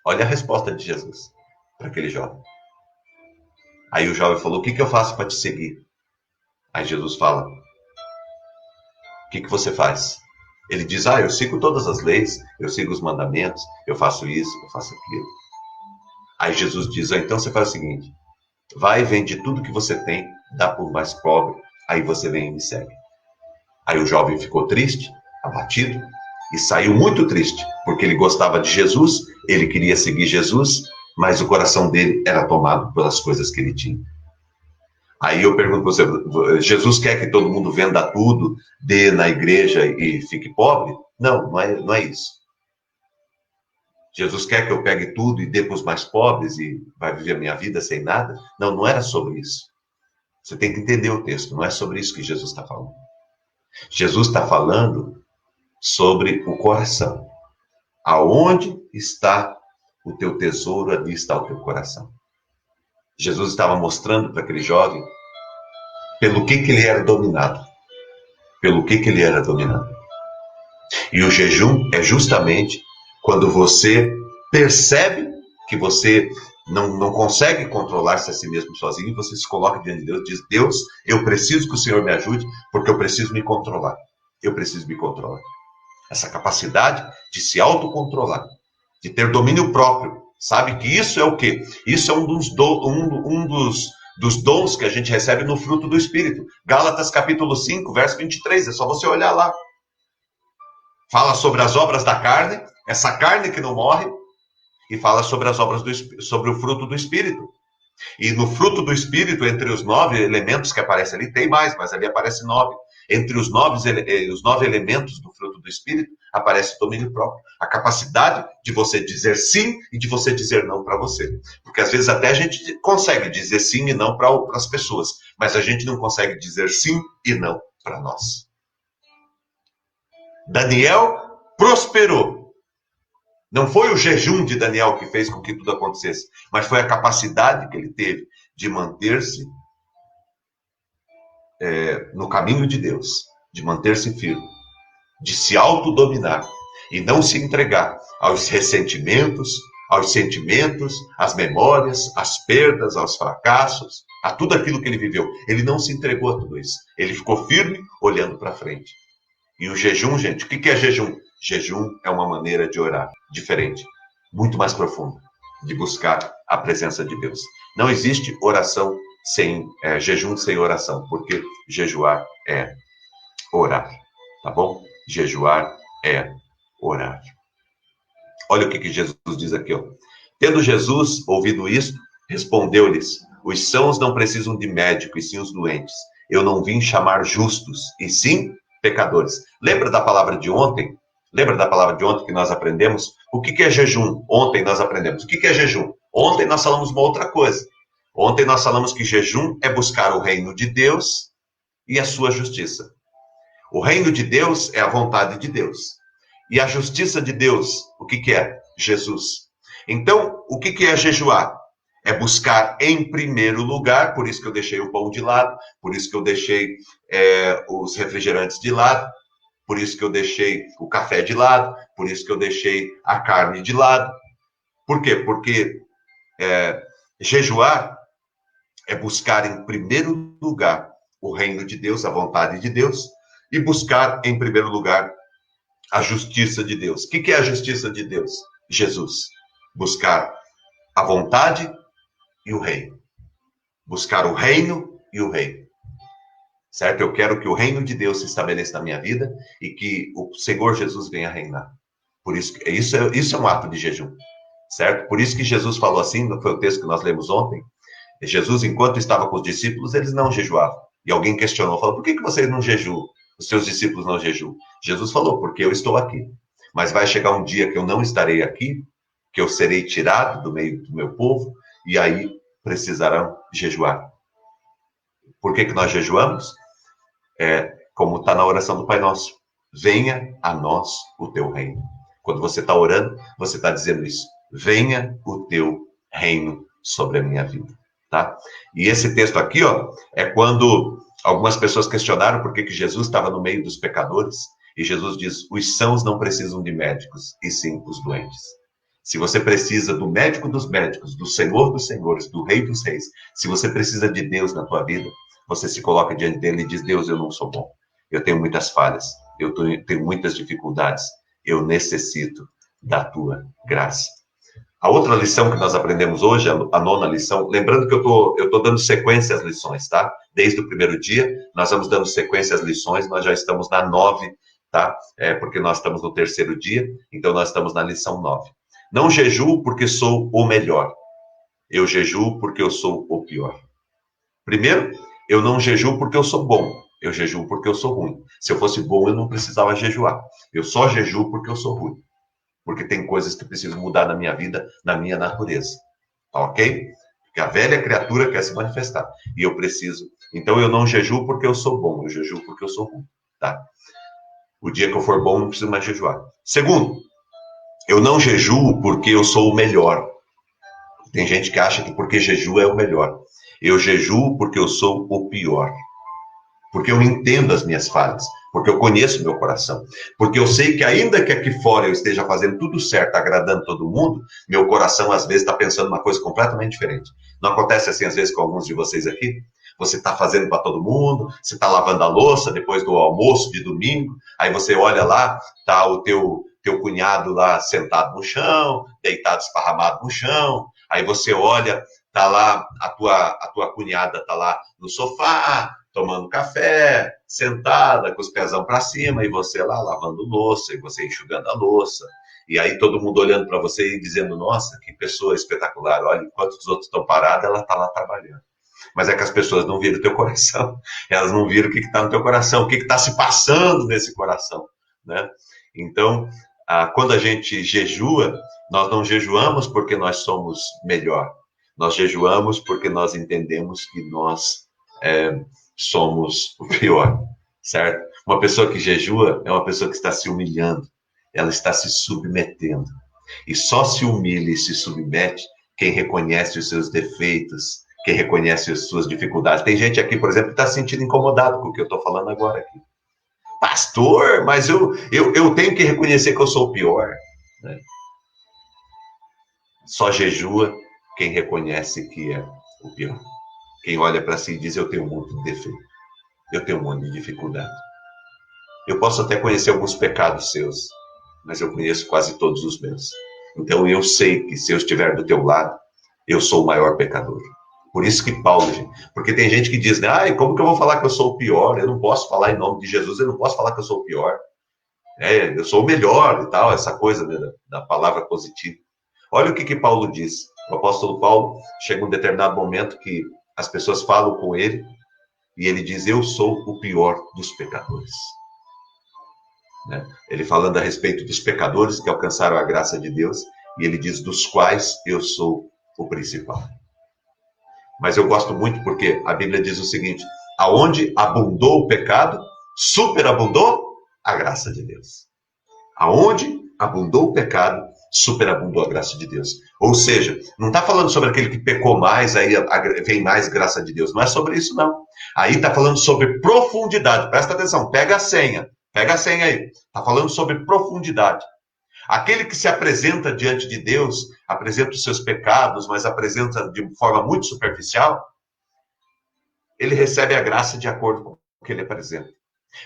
Olha a resposta de Jesus para aquele jovem. Aí o jovem falou: o que eu faço para te seguir? Aí Jesus fala: o que você faz? Ele diz: eu sigo todas as leis, eu sigo os mandamentos, eu faço isso, eu faço aquilo. Aí Jesus diz: então você faz o seguinte, vai e vende tudo que você tem, dá para o mais pobre, aí você vem e me segue. Aí o jovem ficou triste, abatido, e saiu muito triste, porque ele gostava de Jesus, ele queria seguir Jesus, mas o coração dele era tomado pelas coisas que ele tinha. Aí eu pergunto para você: Jesus quer que todo mundo venda tudo, dê na igreja e fique pobre? Não, não é isso. Jesus quer que eu pegue tudo e dê para os mais pobres e vai viver a minha vida sem nada? Não, não era sobre isso. Você tem que entender o texto, não é sobre isso que Jesus está falando. Jesus está falando sobre o coração. Aonde está o teu tesouro, ali está o teu coração. Jesus estava mostrando para aquele jovem pelo que ele era dominado. Pelo que ele era dominado. E o jejum é justamente quando você percebe que você não consegue controlar-se a si mesmo sozinho, e você se coloca diante de Deus e diz: Deus, eu preciso que o Senhor me ajude, porque eu preciso me controlar. Eu preciso me controlar. Essa capacidade de se autocontrolar, de ter domínio próprio. Sabe que isso é o quê? Isso é um dos dons que a gente recebe no fruto do Espírito. Gálatas capítulo 5, verso 23, é só você olhar lá. Fala sobre as obras da carne, essa carne que não morre, e fala sobre as obras sobre o fruto do Espírito. E no fruto do Espírito, entre os 9 elementos que aparecem ali, tem mais, mas ali aparece 9. Entre os 9 elementos do fruto do Espírito, aparece o domínio próprio. A capacidade de você dizer sim e de você dizer não para você. Porque às vezes até a gente consegue dizer sim e não para as pessoas, mas a gente não consegue dizer sim e não para nós. Daniel prosperou. Não foi o jejum de Daniel que fez com que tudo acontecesse, mas foi a capacidade que ele teve de manter-se no caminho de Deus, de manter-se firme, de se autodominar e não se entregar aos ressentimentos, aos sentimentos, às memórias, às perdas, aos fracassos, a tudo aquilo que ele viveu. Ele não se entregou a tudo isso. Ele ficou firme, olhando para frente. E o jejum, gente, o que é jejum? Jejum é uma maneira de orar diferente, muito mais profunda, de buscar a presença de Deus. Não existe oração sem jejum sem oração, porque jejuar é orar, tá bom? Jejuar é orar. Olha o que Jesus diz aqui, ó. Tendo Jesus ouvido isto, respondeu-lhes: os sãos não precisam de médico, e sim os doentes. Eu não vim chamar justos, e sim pecadores. Lembra da palavra de ontem? Lembra da palavra de ontem que nós aprendemos? O que é jejum? Ontem nós aprendemos. O que é jejum? Ontem nós falamos uma outra coisa. Ontem nós falamos que jejum é buscar o reino de Deus e a sua justiça. O reino de Deus é a vontade de Deus. E a justiça de Deus, o que é? Jesus. Então, o que é jejuar? É buscar em primeiro lugar, por isso que eu deixei o pão de lado, por isso que eu deixei os refrigerantes de lado, por isso que eu deixei o café de lado, por isso que eu deixei a carne de lado. Por quê? Porque jejuar é buscar em primeiro lugar o reino de Deus, a vontade de Deus, e buscar em primeiro lugar a justiça de Deus. O que é a justiça de Deus? Jesus. Buscar a vontade e o reino. Buscar o reino e o reino. Certo? Eu quero que o reino de Deus se estabeleça na minha vida e que o Senhor Jesus venha reinar. Por isso, isso é um ato de jejum. Certo? Por isso que Jesus falou assim, foi o texto que nós lemos ontem. Jesus, enquanto estava com os discípulos, eles não jejuavam. E alguém questionou, falou, por que vocês não jejuam? Os seus discípulos não jejuam. Jesus falou, porque eu estou aqui. Mas vai chegar um dia que eu não estarei aqui, que eu serei tirado do meio do meu povo, e aí precisarão jejuar. Por que nós jejuamos? Como está na oração do Pai Nosso. Venha a nós o teu reino. Quando você está orando, você está dizendo isso. Venha o teu reino sobre a minha vida. Tá? E esse texto aqui, ó, é quando algumas pessoas questionaram por que Jesus estava no meio dos pecadores. E Jesus diz, os sãos não precisam de médicos, e sim os doentes. Se você precisa do médico dos médicos, do Senhor dos senhores, do Rei dos reis, se você precisa de Deus na tua vida, você se coloca diante dele e diz, Deus, eu não sou bom. Eu tenho muitas falhas, eu tenho muitas dificuldades, eu necessito da tua graça. A outra lição que nós aprendemos hoje, a 9ª lição, lembrando que eu tô dando sequência às lições, tá? Desde o primeiro dia, nós vamos dando sequência às lições, nós já estamos na 9, tá? Porque nós estamos no 3º dia, então nós estamos na lição 9. Não jejuo porque sou o melhor, eu jejuo porque eu sou o pior. Primeiro, eu não jejuo porque eu sou bom, eu jejuo porque eu sou ruim. Se eu fosse bom, eu não precisava jejuar. Eu só jejuo porque eu sou ruim. Porque tem coisas que precisam mudar na minha vida, na minha natureza. Tá ok? Porque a velha criatura quer se manifestar. E eu preciso. Então eu não jejuo porque eu sou bom, eu jejuo porque eu sou ruim. Tá? O dia que eu for bom, não preciso mais jejuar. Segundo, eu não jejuo porque eu sou o melhor. Tem gente que acha que porque jejua é o melhor. Eu jejuo porque eu sou o pior. Porque eu entendo as minhas falhas. Porque eu conheço meu coração. Porque eu sei que ainda que aqui fora eu esteja fazendo tudo certo, agradando todo mundo, meu coração às vezes está pensando uma coisa completamente diferente. Não acontece assim às vezes com alguns de vocês aqui? Você está fazendo para todo mundo, você está lavando a louça depois do almoço de domingo, aí você olha lá, tá o teu cunhado lá sentado no chão, deitado esparramado no chão, aí você olha, tá lá, a tua cunhada tá lá no sofá, tomando café, sentada, com os pezão para cima, e você lá lavando louça, e você enxugando a louça, e aí todo mundo olhando para você e dizendo, nossa, que pessoa espetacular, olha, enquanto os outros estão parados, ela está lá trabalhando. Mas é que as pessoas não viram o teu coração, elas não viram o que está no teu coração, o que está se passando nesse coração, né? Então, quando a gente jejua, nós não jejuamos porque nós somos melhor, nós jejuamos porque nós entendemos que nós somos o pior, certo? Uma pessoa que jejua é uma pessoa que está se humilhando, ela está se submetendo, e só se humilha e se submete quem reconhece os seus defeitos, quem reconhece as suas dificuldades. Tem gente aqui, por exemplo, que está se sentindo incomodado com o que eu estou falando agora aqui. Pastor, mas eu tenho que reconhecer que eu sou o pior. Né? Só jejua quem reconhece que é o pior. Quem olha para si e diz, eu tenho um monte de defeito. Eu tenho um monte de dificuldade. Eu posso até conhecer alguns pecados seus, mas eu conheço quase todos os meus. Então eu sei que se eu estiver do teu lado, eu sou o maior pecador. Por isso que Paulo, gente, porque tem gente que diz, né, como que eu vou falar que eu sou o pior? Eu não posso falar em nome de Jesus, eu não posso falar que eu sou o pior. Eu sou o melhor e tal, essa coisa, né, da palavra positiva. Olha o que Paulo diz. O apóstolo Paulo chega um determinado momento que as pessoas falam com ele e ele diz, eu sou o pior dos pecadores. Né? Ele falando a respeito dos pecadores que alcançaram a graça de Deus, e ele diz, dos quais eu sou o principal. Mas eu gosto muito porque a Bíblia diz o seguinte, aonde abundou o pecado, superabundou a graça de Deus. Aonde abundou o pecado, superabundou a graça de Deus. Ou seja, não está falando sobre aquele que pecou mais, aí vem mais graça de Deus. Não é sobre isso, não. Aí está falando sobre profundidade. Presta atenção, pega a senha aí. Está falando sobre profundidade. Aquele que se apresenta diante de Deus, apresenta os seus pecados, mas apresenta de forma muito superficial, ele recebe a graça de acordo com o que ele apresenta.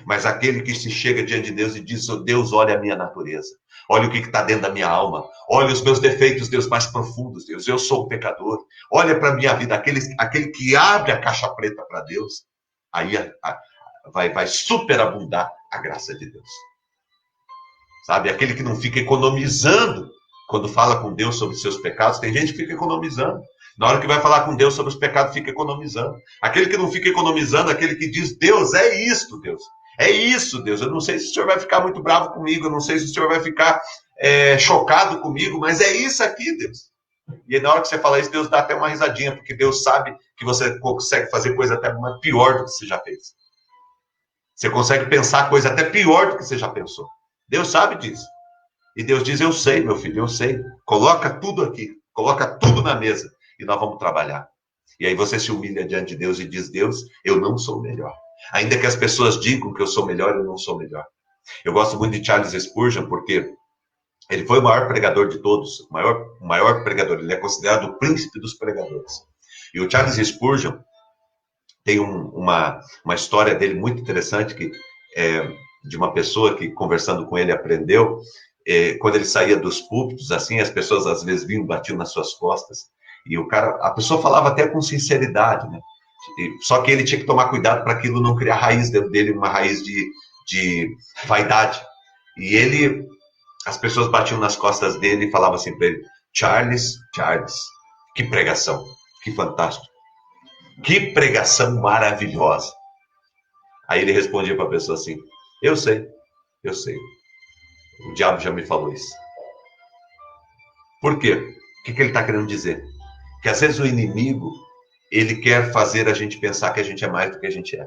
Mas aquele que se chega diante de Deus e diz: oh, Deus, olha a minha natureza, olha o que está dentro da minha alma, olha os meus defeitos, Deus, mais profundos, Deus, eu sou um pecador, olha para a minha vida, aquele que abre a caixa preta para Deus, aí vai superabundar a graça de Deus. Sabe, aquele que não fica economizando quando fala com Deus sobre seus pecados. Tem gente que fica economizando. Na hora que vai falar com Deus sobre os pecados, fica economizando. Aquele que não fica economizando, aquele que diz: Deus, é isto, Deus. É isso, Deus. Eu não sei se o Senhor vai ficar muito bravo comigo, eu não sei se o Senhor vai ficar chocado comigo, mas é isso aqui, Deus. E aí, na hora que você fala isso, Deus dá até uma risadinha, porque Deus sabe que você consegue fazer coisa até pior do que você já fez. Você consegue pensar coisa até pior do que você já pensou. Deus sabe disso. E Deus diz: eu sei, meu filho, eu sei. Coloca tudo aqui, coloca tudo na mesa e nós vamos trabalhar. E aí você se humilha diante de Deus e diz: Deus, eu não sou melhor. Ainda que as pessoas digam que eu sou melhor, eu não sou melhor. Eu gosto muito de Charles Spurgeon, porque ele foi o maior pregador de todos, o maior pregador. Ele é considerado o príncipe dos pregadores. E o Charles Spurgeon tem uma história dele muito interessante, que de uma pessoa que, conversando com ele, aprendeu. Quando ele saía dos púlpitos, assim, as pessoas às vezes vinham, batiam nas suas costas, e a pessoa falava até com sinceridade, né? Só que ele tinha que tomar cuidado para aquilo não criar raiz dentro dele, uma raiz de vaidade. E as pessoas batiam nas costas dele e falavam assim para ele: Charles, que pregação, que fantástico, que pregação maravilhosa. Aí ele respondia para a pessoa assim: eu sei. O diabo já me falou isso. Por quê? O que ele está querendo dizer? Que às vezes o inimigo, ele quer fazer a gente pensar que a gente é mais do que a gente é.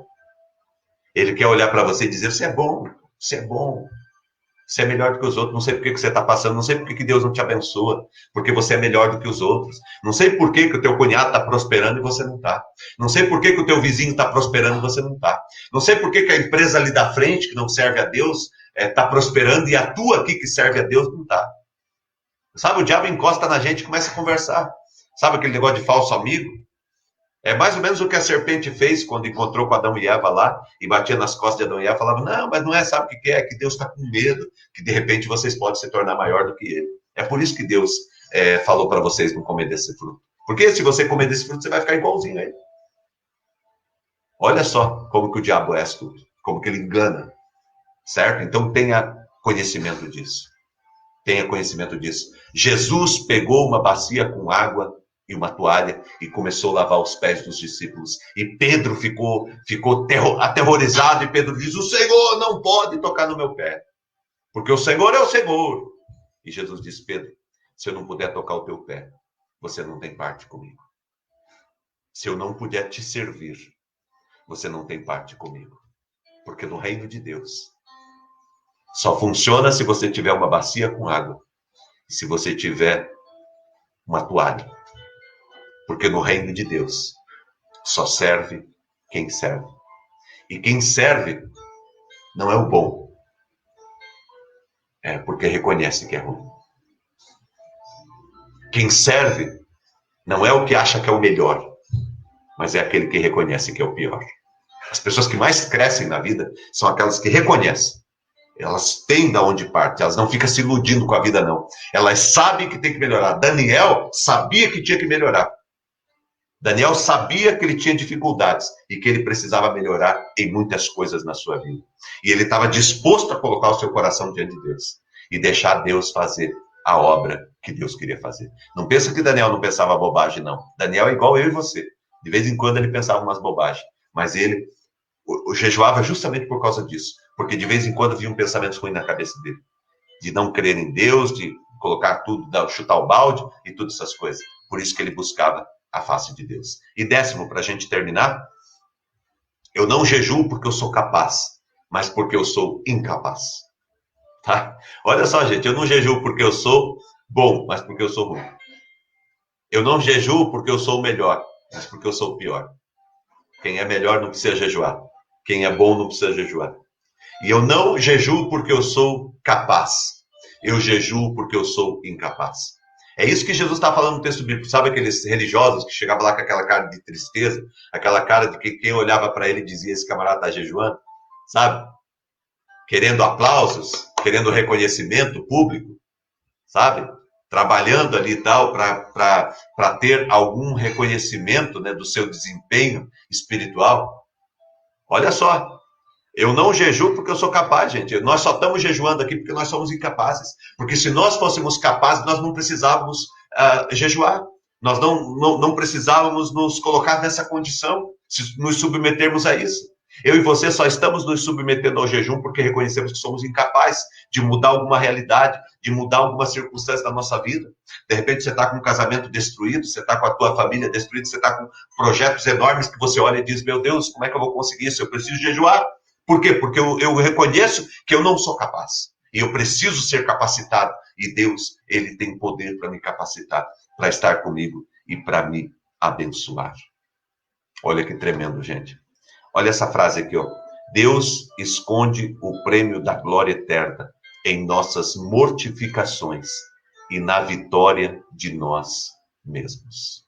Ele quer olhar para você e dizer: você é bom, você é melhor do que os outros. Não sei por que você está passando, não sei por que Deus não te abençoa, porque você é melhor do que os outros. Não sei por que o teu cunhado está prosperando e você não está. Não sei por que o teu vizinho está prosperando e você não está. Não sei por que a empresa ali da frente, que não serve a Deus, está prosperando, e a tua aqui que serve a Deus não está. Sabe, o diabo encosta na gente e começa a conversar. Sabe aquele negócio de falso amigo? É mais ou menos o que a serpente fez quando encontrou com Adão e Eva lá, e batia nas costas de Adão e Eva, falava: não, mas não é, sabe o que é? Que Deus está com medo, que de repente vocês podem se tornar maior do que ele. É por isso que Deus falou para vocês não comer desse fruto. Porque se você comer desse fruto, você vai ficar igualzinho a ele. Olha só como que o diabo é astuto, como que ele engana, certo? Então tenha conhecimento disso. Tenha conhecimento disso. Jesus pegou uma bacia com água e uma toalha e começou a lavar os pés dos discípulos. E Pedro ficou aterrorizado, e Pedro diz: o Senhor não pode tocar no meu pé, porque o Senhor é o Senhor. E Jesus diz: Pedro, se eu não puder tocar o teu pé, você não tem parte comigo. Se eu não puder te servir, você não tem parte comigo. Porque no reino de Deus só funciona se você tiver uma bacia com água e se você tiver uma toalha. Porque no reino de Deus só serve quem serve. E quem serve não é o bom. É porque reconhece que é ruim. Quem serve não é o que acha que é o melhor, mas é aquele que reconhece que é o pior. As pessoas que mais crescem na vida são aquelas que reconhecem. Elas têm de onde parte, elas não ficam se iludindo com a vida, não. Elas sabem que tem que melhorar. Daniel sabia que tinha que melhorar. Daniel sabia que ele tinha dificuldades e que ele precisava melhorar em muitas coisas na sua vida. E ele estava disposto a colocar o seu coração diante de Deus e deixar Deus fazer a obra que Deus queria fazer. Não pensa que Daniel não pensava bobagem, não. Daniel é igual eu e você. De vez em quando ele pensava umas bobagens, mas ele jejuava justamente por causa disso, porque de vez em quando vinham pensamentos ruins na cabeça dele, de não crer em Deus, de colocar tudo, chutar o balde e todas essas coisas. Por isso que ele buscava a face de Deus. E 10º, para a gente terminar: eu não jejuo porque eu sou capaz, mas porque eu sou incapaz. Tá? Olha só, gente, eu não jejuo porque eu sou bom, mas porque eu sou ruim. Eu não jejuo porque eu sou o melhor, mas porque eu sou o pior. Quem é melhor não precisa jejuar. Quem é bom não precisa jejuar. E eu não jejuo porque eu sou capaz. Eu jejuo porque eu sou incapaz. É isso que Jesus está falando no texto bíblico. Sabe aqueles religiosos que chegavam lá com aquela cara de tristeza, aquela cara de que quem olhava para ele dizia: esse camarada está jejuando? sabe? Querendo aplausos, querendo reconhecimento público, sabe? Trabalhando ali e tal para ter algum reconhecimento, né, do seu desempenho espiritual. Olha só, eu não jejuo porque eu sou capaz, gente. Nós só estamos jejuando aqui porque nós somos incapazes. Porque se nós fôssemos capazes, nós não precisávamos jejuar. Nós não precisávamos nos colocar nessa condição, se nos submetermos a isso. Eu e você só estamos nos submetendo ao jejum porque reconhecemos que somos incapazes de mudar alguma realidade, de mudar alguma circunstância da nossa vida. De repente você está com um casamento destruído, você está com a tua família destruída, você está com projetos enormes que você olha e diz, meu Deus, como é que eu vou conseguir isso? Eu preciso jejuar. Por quê? Porque eu reconheço que eu não sou capaz. E eu preciso ser capacitado. E Deus, Ele tem poder para me capacitar, para estar comigo e para me abençoar. Olha que tremendo, gente. Olha essa frase aqui, ó. Deus esconde o prêmio da glória eterna em nossas mortificações e na vitória de nós mesmos.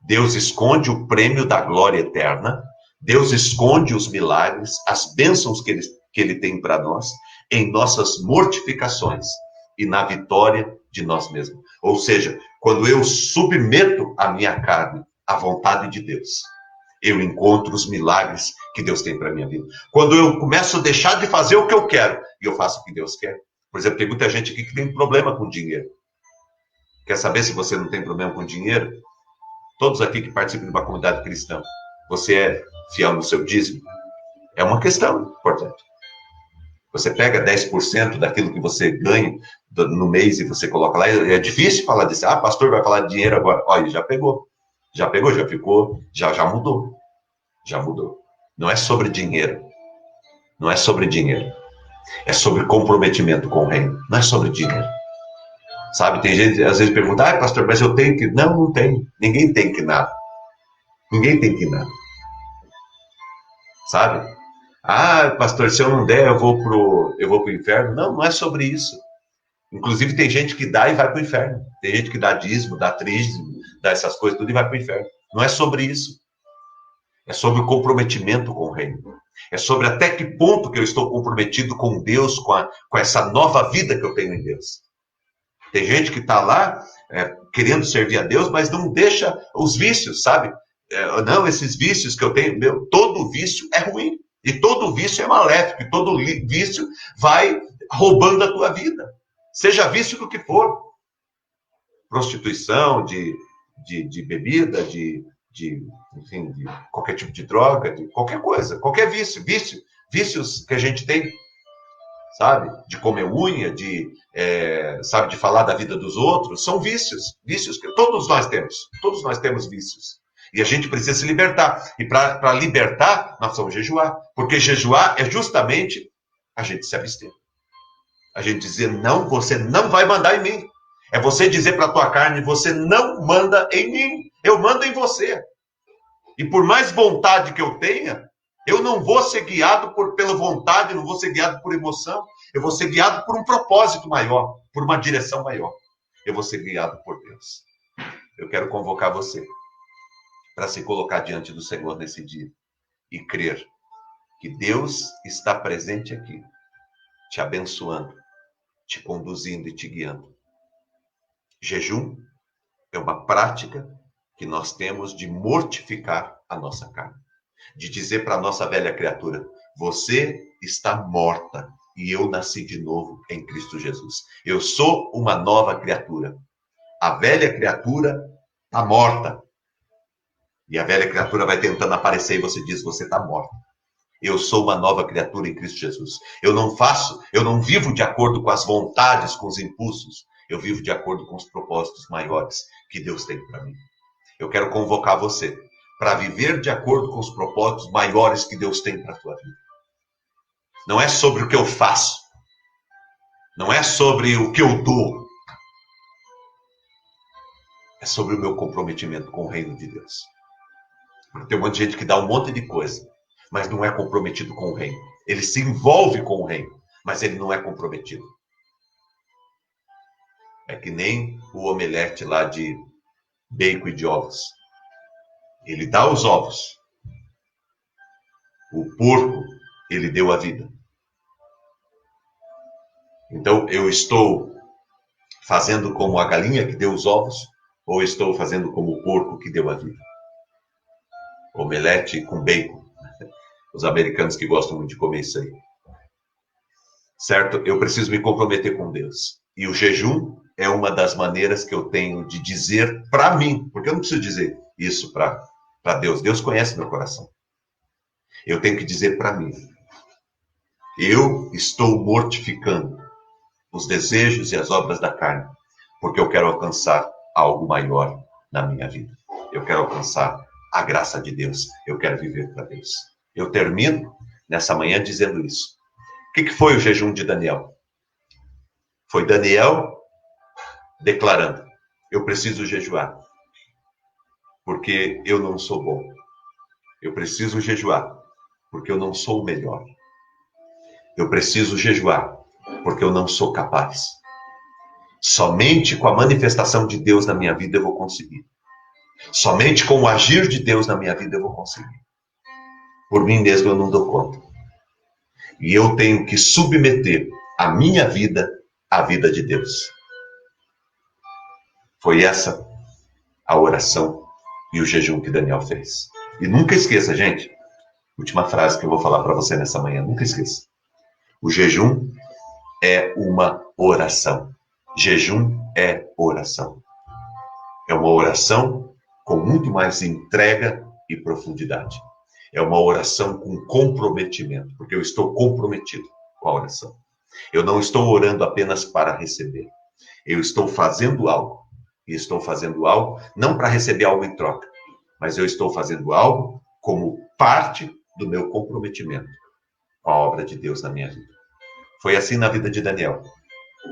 Deus esconde o prêmio da glória eterna. Deus esconde os milagres, as bênçãos que ele tem para nós, em nossas mortificações e na vitória de nós mesmos. Ou seja, quando eu submeto a minha carne à vontade de Deus, eu encontro os milagres que Deus tem para a minha vida. Quando eu começo a deixar de fazer o que eu quero e eu faço o que Deus quer. Por exemplo, tem muita gente aqui que tem problema com dinheiro. Quer saber se você não tem problema com dinheiro? Todos aqui que participam de uma comunidade cristã, você é fiel no seu dízimo? É uma questão importante. Você pega 10% daquilo que você ganha no mês e você coloca lá. É difícil falar disso. Ah, pastor, vai falar de dinheiro agora. Olha, já pegou. Já pegou, já ficou, já mudou. Já mudou. Não é sobre dinheiro. Não é sobre dinheiro. É sobre comprometimento com o reino. Não é sobre dinheiro. Sabe, tem gente, às vezes pergunta, ah, pastor, mas eu tenho que... Não, não tem. Ninguém tem que nada. Ninguém tem que nada. Sabe? Ah, pastor, se eu não der, eu vou pro inferno. Não, não é sobre isso. Inclusive, tem gente que dá e vai pro inferno. Tem gente que dá dízimo, dá trízimo, dá essas coisas, tudo e vai pro inferno. Não é sobre isso. É sobre o comprometimento com o reino. É sobre até que ponto que eu estou comprometido com Deus, com essa nova vida que eu tenho em Deus. Tem gente que está lá querendo servir a Deus, mas não deixa os vícios, sabe? Não, esses vícios que eu tenho, todo vício é ruim. E todo vício é maléfico. E todo vício vai roubando a tua vida. Seja vício do que for. Prostituição, de bebida, enfim, de qualquer tipo de droga, de qualquer coisa, qualquer vício. Vícios que a gente tem, sabe? De comer unha, sabe, de falar da vida dos outros, são vícios que todos nós temos vícios. E a gente precisa se libertar. E para libertar, nós precisamos jejuar. Porque jejuar é justamente a gente se abster. A gente dizer, não, você não vai mandar em mim. É você dizer para a tua carne, você não manda em mim. Eu mando em você. E por mais vontade que eu tenha, eu não vou ser guiado pela vontade, não vou ser guiado por emoção. Eu vou ser guiado por um propósito maior, por uma direção maior. Eu vou ser guiado por Deus. Eu quero convocar você para se colocar diante do Senhor nesse dia e crer que Deus está presente aqui, te abençoando, te conduzindo e te guiando. Jejum é uma prática que nós temos de mortificar a nossa carne, de dizer para a nossa velha criatura, você está morta e eu nasci de novo em Cristo Jesus. Eu sou uma nova criatura. A velha criatura está morta. E a velha criatura vai tentando aparecer e você diz, você está morta. Eu sou uma nova criatura em Cristo Jesus. Eu não vivo de acordo com as vontades, com os impulsos. Eu vivo de acordo com os propósitos maiores que Deus tem para mim. Eu quero convocar você para viver de acordo com os propósitos maiores que Deus tem para a tua vida. Não é sobre o que eu faço. Não é sobre o que eu dou. É sobre o meu comprometimento com o reino de Deus. Tem um monte de gente que dá um monte de coisa, mas não é comprometido com o reino. Ele se envolve com o reino, mas ele não é comprometido. É que nem o omelete lá de bacon e de ovos. Ele dá os ovos. O porco Ele deu a vida. Então, eu estou fazendo como a galinha que deu os ovos, ou estou fazendo como o porco que deu a vida? Omelete com bacon. Os americanos que gostam muito de comer isso aí. Certo? Eu preciso me comprometer com Deus. E o jejum é uma das maneiras que eu tenho de dizer para mim, porque eu não preciso dizer isso para Deus. Deus conhece meu coração. Eu tenho que dizer para mim: eu estou mortificando os desejos e as obras da carne, porque eu quero alcançar algo maior na minha vida. Eu quero alcançar a graça de Deus. Eu quero viver para Deus. Eu termino nessa manhã dizendo isso. O que foi o jejum de Daniel? Foi Daniel declarando: eu preciso jejuar, porque eu não sou bom. Eu preciso jejuar, porque eu não sou o melhor. Eu preciso jejuar, porque eu não sou capaz. Somente com a manifestação de Deus na minha vida eu vou conseguir. Somente com o agir de Deus na minha vida eu vou conseguir. Por mim mesmo eu não dou conta. E eu tenho que submeter a minha vida à vida de Deus. Foi essa a oração e o jejum que Daniel fez. E nunca esqueça, gente, última frase que eu vou falar para você nessa manhã, nunca esqueça. O jejum é uma oração. Jejum é oração. É uma oração com muito mais entrega e profundidade. É uma oração com comprometimento, porque eu estou comprometido com a oração. Eu não estou orando apenas para receber. Eu estou fazendo algo. E estou fazendo algo não para receber algo em troca, mas eu estou fazendo algo como parte do meu comprometimento com a obra de Deus na minha vida. Foi assim na vida de Daniel.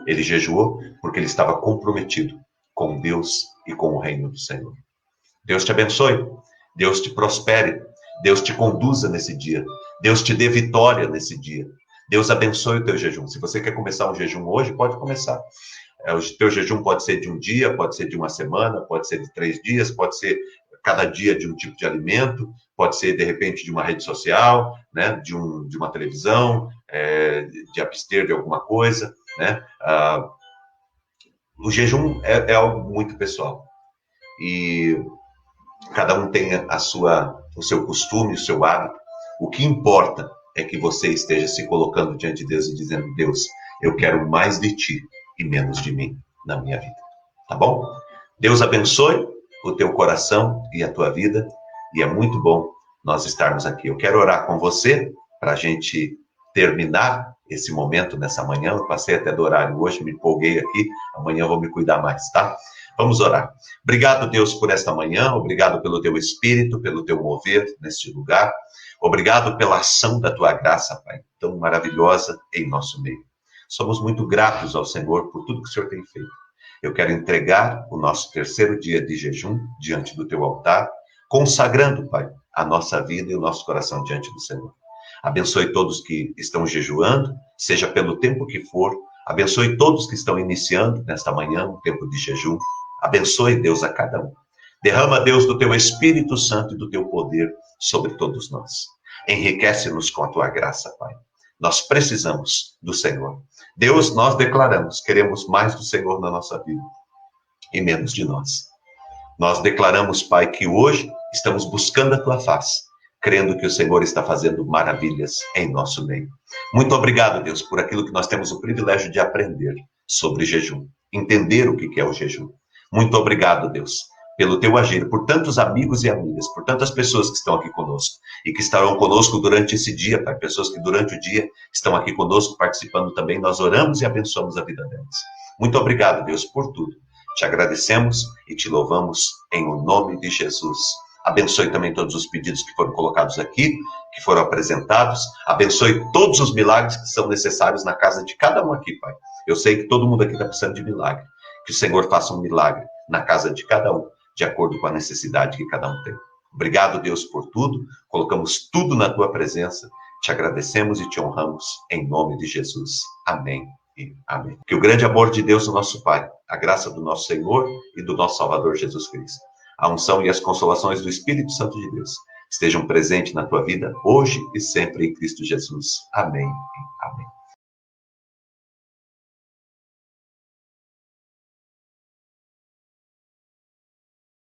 Ele jejuou porque ele estava comprometido com Deus e com o reino do Senhor. Deus te abençoe, Deus te prospere, Deus te conduza nesse dia, Deus te dê vitória nesse dia. Deus abençoe o teu jejum. Se você quer começar um jejum hoje, pode começar. O teu jejum pode ser de um dia, pode ser de uma semana, pode ser de 3 dias, pode ser cada dia de um tipo de alimento, pode ser, de repente, de uma rede social, né, de uma televisão, de abster de alguma coisa, né? O jejum é algo muito pessoal. E cada um tem o seu costume, o seu hábito. O que importa é que você esteja se colocando diante de Deus e dizendo: Deus, eu quero mais de ti e menos de mim na minha vida. Tá bom? Deus abençoe o teu coração e a tua vida. E é muito bom nós estarmos aqui. Eu quero orar com você para a gente terminar esse momento nessa manhã. Eu passei até do horário hoje, me empolguei aqui. Amanhã eu vou me cuidar mais, tá? Vamos orar. Obrigado, Deus, por esta manhã. Obrigado pelo teu espírito, pelo teu mover neste lugar. Obrigado pela ação da tua graça, Pai, tão maravilhosa em nosso meio. Somos muito gratos ao Senhor por tudo que o Senhor tem feito. Eu quero entregar o nosso terceiro dia de jejum diante do teu altar, consagrando, Pai, a nossa vida e o nosso coração diante do Senhor. Abençoe todos que estão jejuando, seja pelo tempo que for. Abençoe todos que estão iniciando nesta manhã um tempo de jejum. Abençoe, Deus, a cada um. Derrama, Deus, do teu Espírito Santo e do teu poder sobre todos nós. Enriquece-nos com a tua graça, Pai. Nós precisamos do Senhor. Deus, nós declaramos, queremos mais do Senhor na nossa vida e menos de nós. Nós declaramos, Pai, que hoje estamos buscando a tua face, crendo que o Senhor está fazendo maravilhas em nosso meio. Muito obrigado, Deus, por aquilo que nós temos o privilégio de aprender sobre jejum, entender o que é o jejum. Muito obrigado, Deus, pelo teu agir, por tantos amigos e amigas, por tantas pessoas que estão aqui conosco e que estarão conosco durante esse dia, Pai, pessoas que durante o dia estão aqui conosco participando também. Nós oramos e abençoamos a vida delas. Muito obrigado, Deus, por tudo. Te agradecemos e te louvamos em o nome de Jesus. Abençoe também todos os pedidos que foram colocados aqui, que foram apresentados. Abençoe todos os milagres que são necessários na casa de cada um aqui, Pai. Eu sei que todo mundo aqui está precisando de milagre. Que o Senhor faça um milagre na casa de cada um, de acordo com a necessidade que cada um tem. Obrigado, Deus, por tudo. Colocamos tudo na tua presença. Te agradecemos e te honramos em nome de Jesus. Amém e amém. Que o grande amor de Deus, o nosso Pai, a graça do nosso Senhor e do nosso Salvador Jesus Cristo, a unção e as consolações do Espírito Santo de Deus, estejam presentes na tua vida, hoje e sempre em Cristo Jesus. Amém.